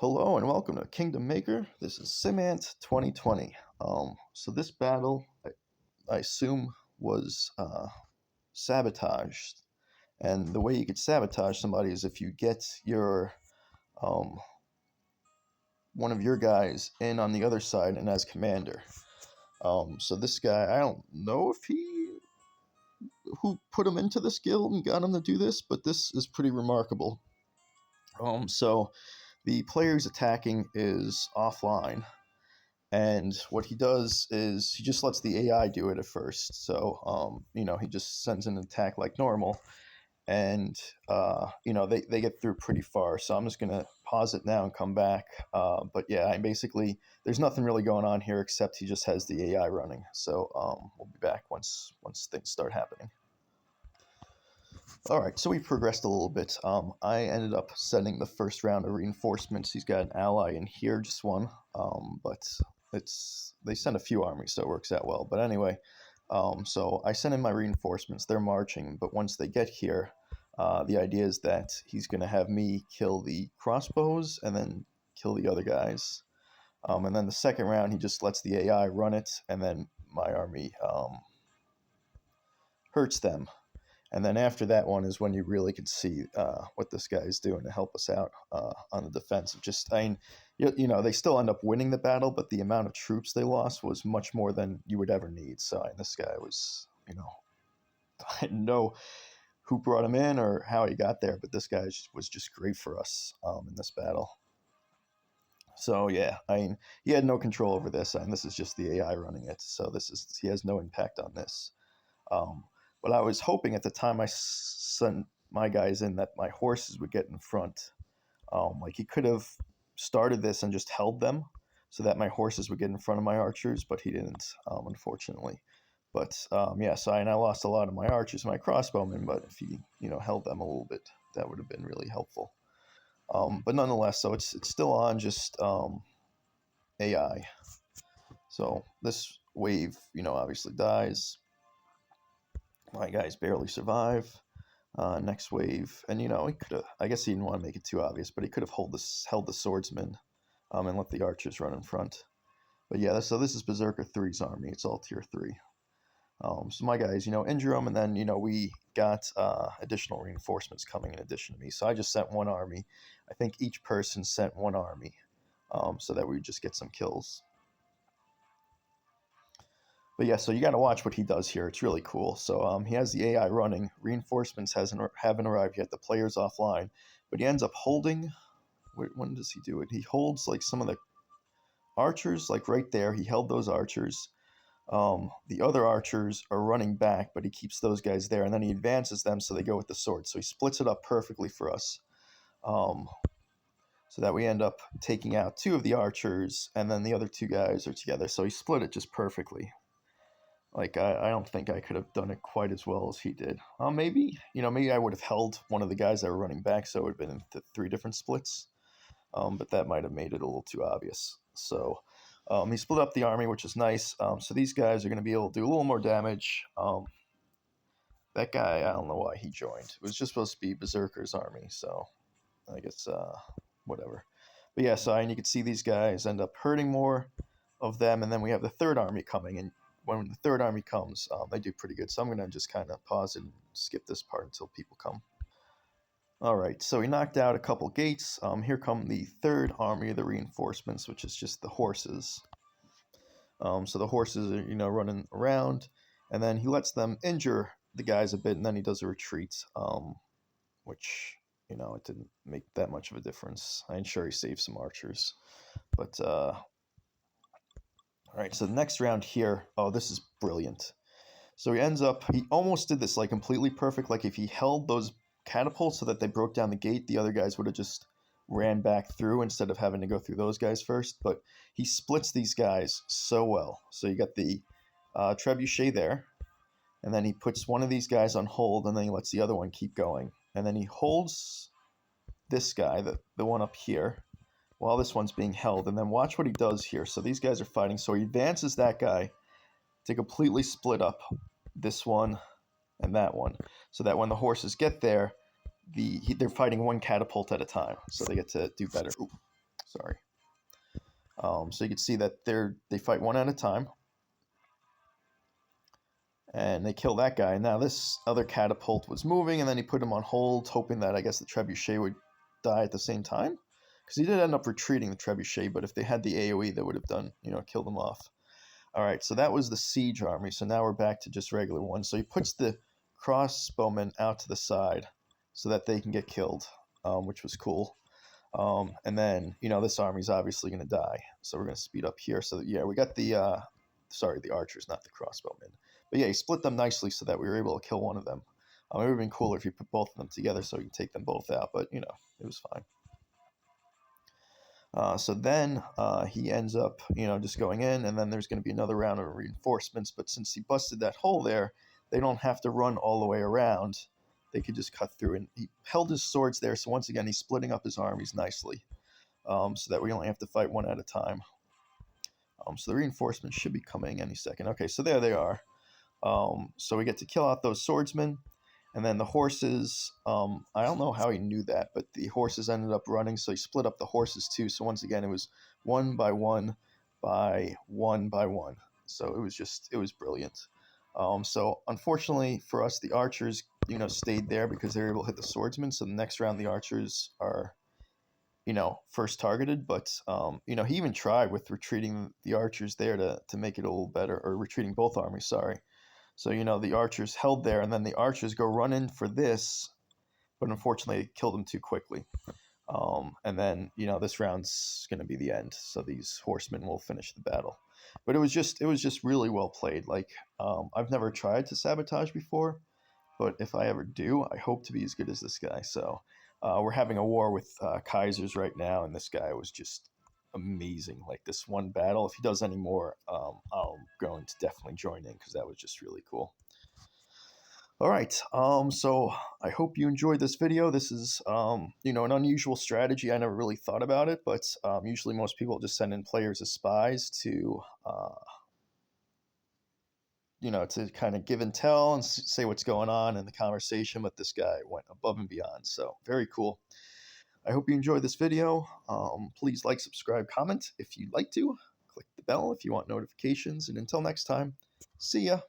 Hello and welcome to Kingdom Maker. This is Simant 2020. So this battle, I assume, was sabotaged. And the way you could sabotage somebody is if you get your um, one of your guys in on the other side and as commander. So this guy, I don't know if who put him into this guild and got him to do this, but this is pretty remarkable. So the player's attacking is offline. And what he does is he just lets the AI do it at first. So, he just sends an attack like normal. And, they get through pretty far. So I'm just going to pause it now and come back. But yeah, there's nothing really going on here except he just has the AI running. So we'll be back once things start happening. All right, so we progressed a little bit. I ended up sending the first round of reinforcements. He's got an ally in here, just one, but they send a few armies, so it works out well. But anyway, so I sent in my reinforcements. They're marching, but once they get here, the idea is that he's going to have me kill the crossbows and then kill the other guys. And then the second round, he just lets the AI run it, and then my army hurts them. And then after that one is when you really could see what this guy is doing to help us out on the defensive. They still end up winning the battle, but the amount of troops they lost was much more than you would ever need. So this guy was, I didn't know who brought him in or how he got there, but this guy was just great for us in this battle. So yeah, he had no control over this, and this is just the AI running it. So he has no impact on this. But I was hoping at the time I sent my guys in that my horses would get in front. Like he could have started this and just held them so that my horses would get in front of my archers, but he didn't, unfortunately. But so I lost a lot of my archers and my crossbowmen, but if he held them a little bit, that would have been really helpful. But nonetheless, so it's still on just AI. So this wave, obviously dies. My guys barely survive. Next wave, and he could have. I guess he didn't want to make it too obvious, but he could have held the swordsman, and let the archers run in front. But yeah, so this is Berserker 3's army. It's all tier 3. So my guys, injure them, and then we got additional reinforcements coming in addition to me. So I just sent one army. I think each person sent one army, so that we just get some kills. But yeah, so you got to watch what he does here. It's really cool. So he has the AI running. Reinforcements haven't arrived yet. The player's offline. But he ends up holding... When does he do it? He holds like some of the archers, like right there. He held those archers. The other archers are running back, but he keeps those guys there. And then he advances them so they go with the sword. So he splits it up perfectly for us. So that we end up taking out 2 of the archers, and then the other 2 guys are together. So he split it just perfectly. Like, I don't think I could have done it quite as well as he did. Maybe I would have held one of the guys that were running back, so it would have been into 3 different splits. But that might have made it a little too obvious. So he split up the army, which is nice. So these guys are going to be able to do a little more damage. That guy, I don't know why he joined. It was just supposed to be Berserker's army, so I guess whatever. But yeah, so you can see these guys end up hurting more of them, and then we have the third army coming, and when the third army comes, they do pretty good. So I'm going to just kind of pause and skip this part until people come. All right, so we knocked out a couple gates. Here come the third army of the reinforcements, which is just the horses. So the horses are, running around, and then he lets them injure the guys a bit, and then he does a retreat, which, it didn't make that much of a difference. I'm sure he saved some archers. But, all right, so the next round here, this is brilliant. So he almost did this like completely perfect. Like if he held those catapults so that they broke down the gate, the other guys would have just ran back through instead of having to go through those guys first. But he splits these guys so well. So you got the trebuchet there, and then he puts one of these guys on hold, and then he lets the other one keep going. And then he holds this guy, the one up here, while this one's being held. And then watch what he does here. So these guys are fighting. So he advances that guy to completely split up this one and that one, so that when the horses get there, they're fighting one catapult at a time, so they get to do better. Ooh, Sorry. So you can see that they fight one at a time, and they kill that guy. Now this other catapult was moving, and then he put him on hold, hoping that I guess the trebuchet would die at the same time, because he did end up retreating the trebuchet. But if they had the AOE, they would have done, killed him off. All right, so that was the siege army. So now we're back to just regular ones. So he puts the crossbowmen out to the side so that they can get killed, which was cool. And then, this army's obviously going to die. So we're going to speed up here. So, yeah, we got the archers, not the crossbowmen. But yeah, he split them nicely so that we were able to kill one of them. It would have been cooler if you put both of them together so you can take them both out. But, it was fine. So then he ends up, just going in, and then there's going to be another round of reinforcements. But since he busted that hole there, they don't have to run all the way around. They could just cut through. And he held his swords there, so once again, he's splitting up his armies nicely, so that we only have to fight one at a time. So the reinforcements should be coming any second. Okay, so there they are. So we get to kill out those swordsmen. And then the horses, I don't know how he knew that, but the horses ended up running, so he split up the horses too. So once again, it was one by one by one by one. So it was brilliant. So unfortunately for us, the archers, stayed there because they were able to hit the swordsmen. So the next round, the archers are, first targeted. But, he even tried with retreating the archers there to make it a little better, or retreating both armies, sorry. So, the archers held there, and then the archers go run in for this, but unfortunately it killed them too quickly. And then, this round's going to be the end. So these horsemen will finish the battle. But it was just really well played. Like, I've never tried to sabotage before, but if I ever do, I hope to be as good as this guy. So we're having a war with Kaisers right now, and this guy was just amazing. Like this one battle, if he does any more, I'm going to definitely join in because that was just really cool. All right, so I hope you enjoyed this video. This is, an unusual strategy. I never really thought about it, but usually most people just send in players as spies to, to kind of give and tell and say what's going on in the conversation. But this guy went above and beyond, so very cool. I hope you enjoyed this video. Please like, subscribe, comment if you'd like to. Click the bell if you want notifications. And until next time, see ya.